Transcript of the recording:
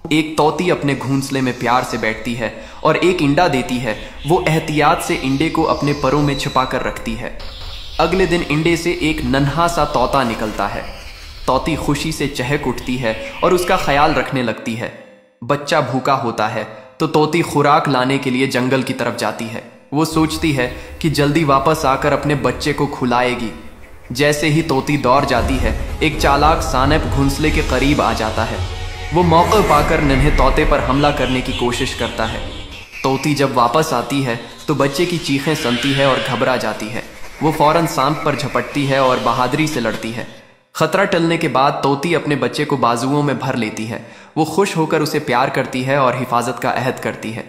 एक तोती अपने घोंसले में प्यार से बैठती है और एक इंडा देती है। वो एहतियात से इंडे को अपने परों में छिपा कर रखती है। अगले दिन इंडे से एक नन्हा सा तोता निकलता है। तोती खुशी से चहक उठती है और उसका ख्याल रखने लगती है। बच्चा भूखा होता है तो तोती खुराक लाने के लिए जंगल की तरफ जाती है। वो सोचती है कि जल्दी वापस आकर अपने बच्चे को खिलाएगी। जैसे ही तोती दौड़ जाती है, एक चालाक सानप घोंसले के करीब आ जाता है। वो मौका पाकर नन्हे तोते पर हमला करने की कोशिश करता है। तोती जब वापस आती है तो बच्चे की चीखें सुनती है और घबरा जाती है। वो फौरन सांप पर झपटती है और बहादुरी से लड़ती है। खतरा टलने के बाद तोती अपने बच्चे को बाजुओं में भर लेती है। वो खुश होकर उसे प्यार करती है और हिफाजत का अहद करती है।